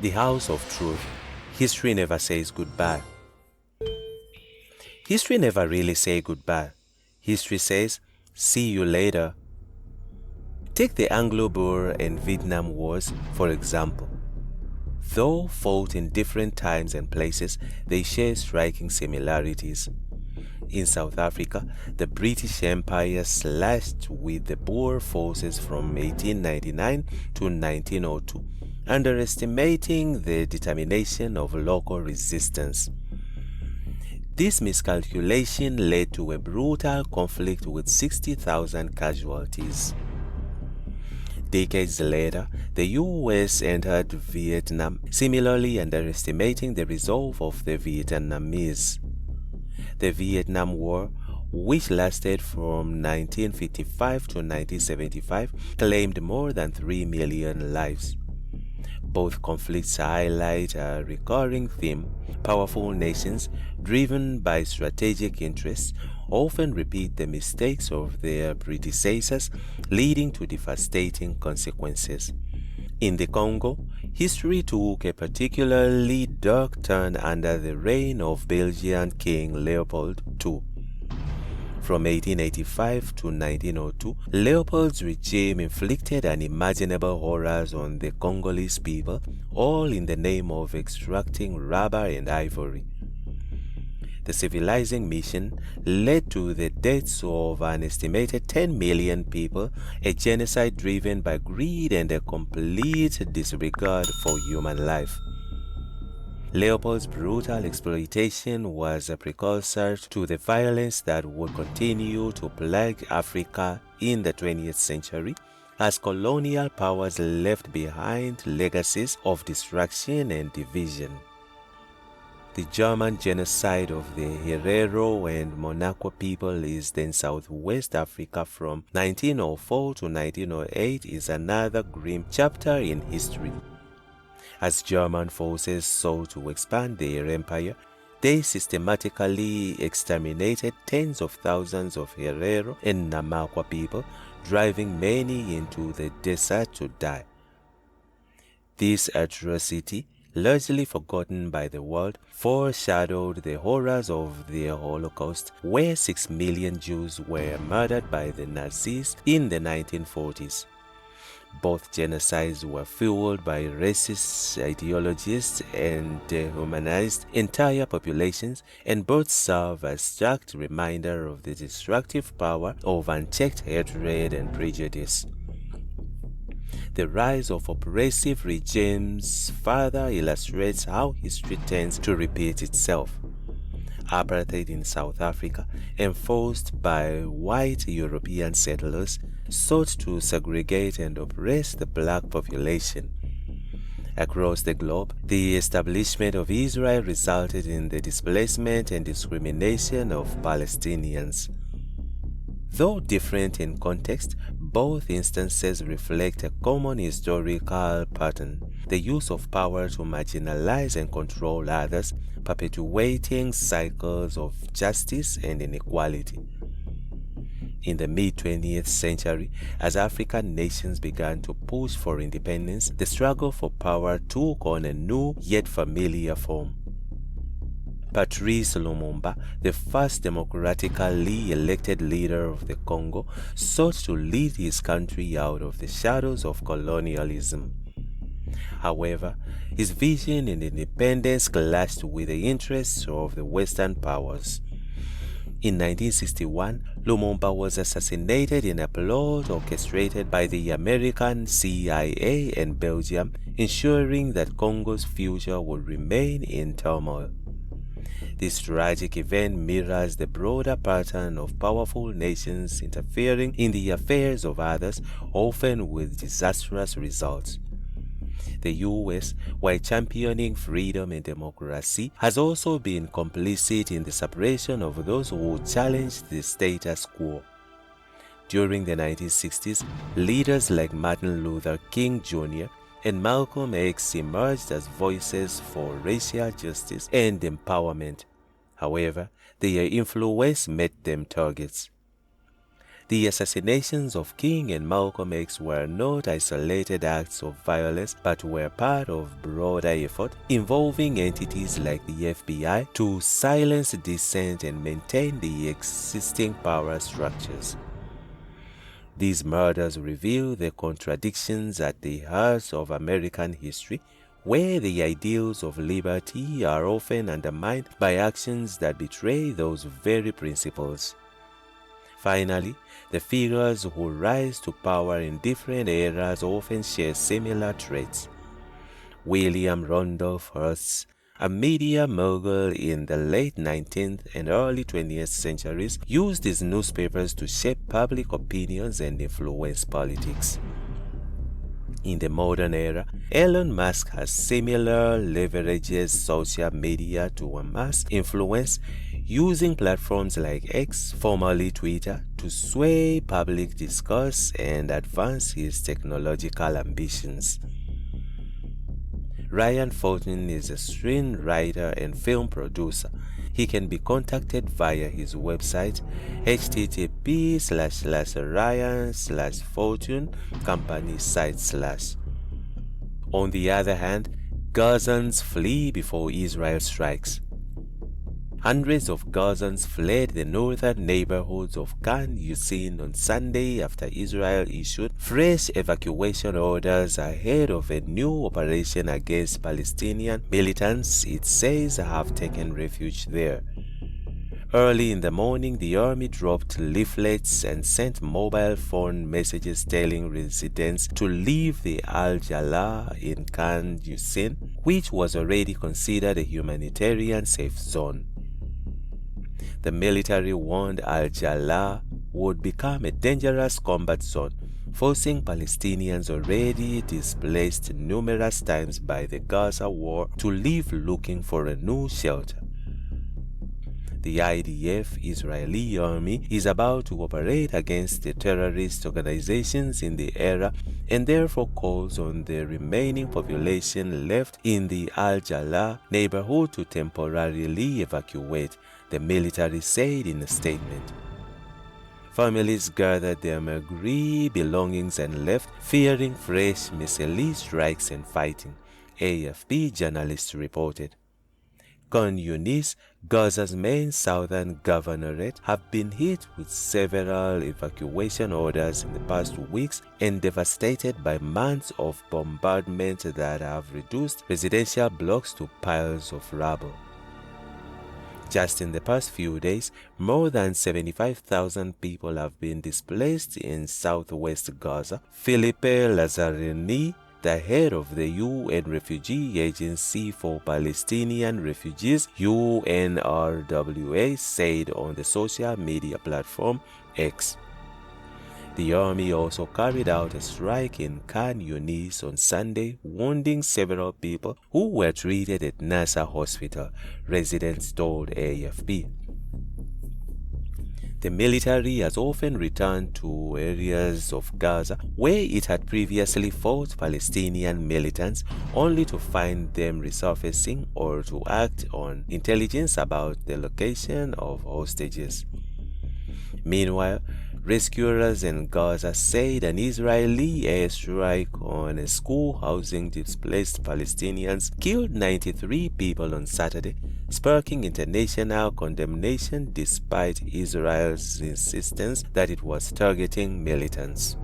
The House of Truth. History never says goodbye. History never really says goodbye. History says, see you later. Take the Anglo-Boer and Vietnam Wars, for example. Though fought in different times and places, they share striking similarities. In South Africa, the British Empire slashed with the Boer forces from 1899 to 1902, underestimating the determination of local resistance. This miscalculation led to a brutal conflict with 60,000 casualties. Decades later, the US entered Vietnam, similarly underestimating the resolve of the Vietnamese. The Vietnam War, which lasted from 1955 to 1975, claimed more than 3 million lives. Both conflicts highlight a recurring theme. Powerful nations, driven by strategic interests, often repeat the mistakes of their predecessors, leading to devastating consequences. In the Congo, history took a particularly dark turn under the reign of Belgian King Leopold II. From 1885 to 1902, Leopold's regime inflicted unimaginable horrors on the Congolese people, all in the name of extracting rubber and ivory. The civilizing mission led to the deaths of an estimated 10 million people, a genocide driven by greed and a complete disregard for human life. Leopold's brutal exploitation was a precursor to the violence that would continue to plague Africa in the 20th century, as colonial powers left behind legacies of destruction and division. The German genocide of the Herero and Monaco people east in Southwest Africa from 1904 to 1908 is another grim chapter in history. As German forces sought to expand their empire, they systematically exterminated tens of thousands of Herero and Namaqua people, driving many into the desert to die. This atrocity, largely forgotten by the world, foreshadowed the horrors of the Holocaust, where 6 million Jews were murdered by the Nazis in the 1940s. Both genocides were fueled by racist ideologies and dehumanized entire populations, and both serve as stark reminder of the destructive power of unchecked hatred and prejudice. The rise of oppressive regimes further illustrates how history tends to repeat itself. Apartheid in South Africa, enforced by white European settlers, sought to segregate and oppress the black population. Across the globe, the establishment of Israel resulted in the displacement and discrimination of Palestinians. Though different in context, both instances reflect a common historical pattern: the use of power to marginalize and control others, perpetuating cycles of justice and inequality. In the mid-20th century, as African nations began to push for independence, the struggle for power took on a new yet familiar form. Patrice Lumumba, the first democratically elected leader of the Congo, sought to lead his country out of the shadows of colonialism. However, his vision and independence clashed with the interests of the Western powers. In 1961, Lumumba was assassinated in a plot orchestrated by the American CIA and Belgium, ensuring that Congo's future would remain in turmoil. This tragic event mirrors the broader pattern of powerful nations interfering in the affairs of others, often with disastrous results. The US, while championing freedom and democracy, has also been complicit in the suppression of those who challenged the status quo. During the 1960s, leaders like Martin Luther King Jr. and Malcolm X emerged as voices for racial justice and empowerment. However, their influence made them targets. The assassinations of King and Malcolm X were not isolated acts of violence but were part of broader effort involving entities like the FBI to silence dissent and maintain the existing power structures. These murders reveal the contradictions at the heart of American history, where the ideals of liberty are often undermined by actions that betray those very principles. Finally, the figures who rise to power in different eras often share similar traits. William Randolph Hearst, a media mogul in the late 19th and early 20th centuries, used his newspapers to shape public opinions and influence politics. In the modern era, Elon Musk has similar leverages social media to amass influence, using platforms like X, formerly Twitter, to sway public discourse and advance his technological ambitions. Ryan Fulton is a screenwriter and film producer. He can be contacted via his website http://ryan/fulton company/site/. On the other hand, Gazans flee before Israel strikes. Hundreds of Gazans fled the northern neighborhoods of Khan Yunis on Sunday after Israel issued fresh evacuation orders ahead of a new operation against Palestinian militants it says have taken refuge there. Early in the morning, the army dropped leaflets and sent mobile phone messages telling residents to leave the Al-Jalaa in Khan Yunis, which was already considered a humanitarian safe zone. The military warned Al-Jalaa would become a dangerous combat zone, forcing Palestinians already displaced numerous times by the Gaza war to leave looking for a new shelter. The IDF, Israeli army, is about to operate against the terrorist organizations in the area and therefore calls on the remaining population left in the Al-Jalaa neighborhood to temporarily evacuate, the military said in a statement. Families gathered their meagre belongings and left, fearing fresh missile strikes and fighting, AFP journalists reported. Khan Yunis, Gaza's main southern governorate, have been hit with several evacuation orders in the past weeks and devastated by months of bombardment that have reduced residential blocks to piles of rubble. Just in the past few days, more than 75,000 people have been displaced in southwest Gaza. Philippe Lazzarini, the head of the UN Refugee Agency for Palestinian Refugees, UNRWA, said on the social media platform X. The army also carried out a strike in Khan Yunis on Sunday, wounding several people who were treated at Nasser Hospital, residents told AFP. The military has often returned to areas of Gaza where it had previously fought Palestinian militants, only to find them resurfacing or to act on intelligence about the location of hostages. Meanwhile, rescuers in Gaza said an Israeli airstrike on a school housing displaced Palestinians killed 93 people on Saturday, sparking international condemnation despite Israel's insistence that it was targeting militants.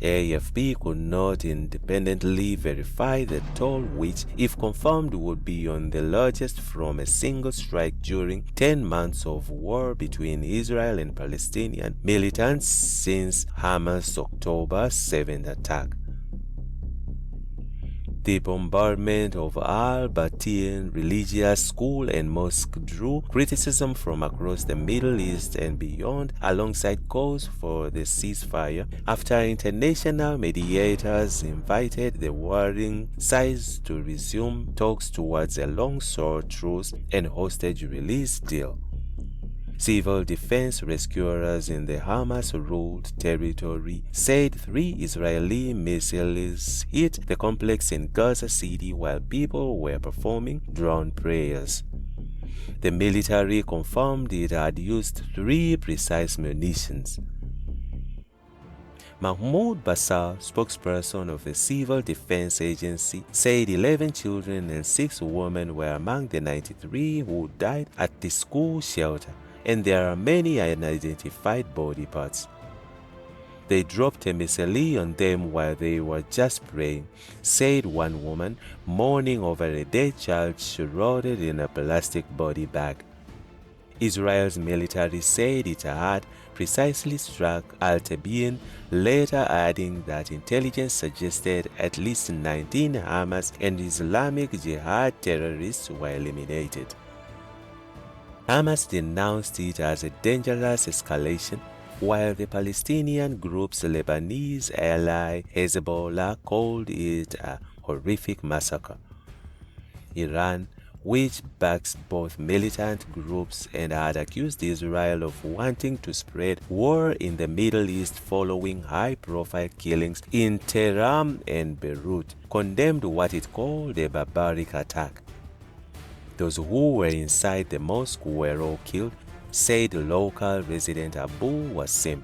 AFP could not independently verify the toll, which, if confirmed, would be on the largest from a single strike during 10 months of war between Israel and Palestinian militants since Hamas' October 7th attack. The bombardment of Al-Batin religious school and mosque drew criticism from across the Middle East and beyond, alongside calls for the ceasefire, after international mediators invited the warring sides to resume talks towards a long-sought truce and hostage release deal. Civil defense rescuers in the Hamas-ruled territory said 3 Israeli missiles hit the complex in Gaza City while people were performing drone prayers. The military confirmed it had used 3 precise munitions. Mahmoud Bassar, spokesperson of the Civil Defense Agency, said 11 children and 6 women were among the 93 who died at the school shelter, and there are many unidentified body parts. They dropped a missile on them while they were just praying, said one woman, mourning over a dead child shrouded in a plastic body bag. Israel's military said it had precisely struck Al-Tabian, later adding that intelligence suggested at least 19 Hamas and Islamic Jihad terrorists were eliminated. Hamas denounced it as a dangerous escalation, while the Palestinian group's Lebanese ally Hezbollah called it a horrific massacre. Iran, which backs both militant groups and had accused Israel of wanting to spread war in the Middle East following high-profile killings in Tehran and Beirut, condemned what it called a barbaric attack. Those who were inside the mosque were all killed, said local resident Abu Wasim.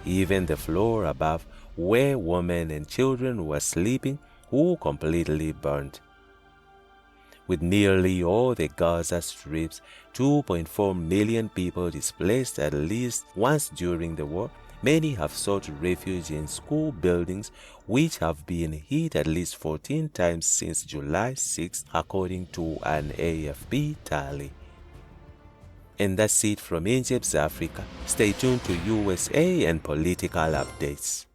Even the floor above, where women and children were sleeping, were completely burned. With nearly all the Gaza Strip's 2.4 million people displaced at least once during the war, many have sought refuge in school buildings, which have been hit at least 14 times since July 6, according to an AFP tally. And that's it from Injibs Africa. Stay tuned to USA and political updates.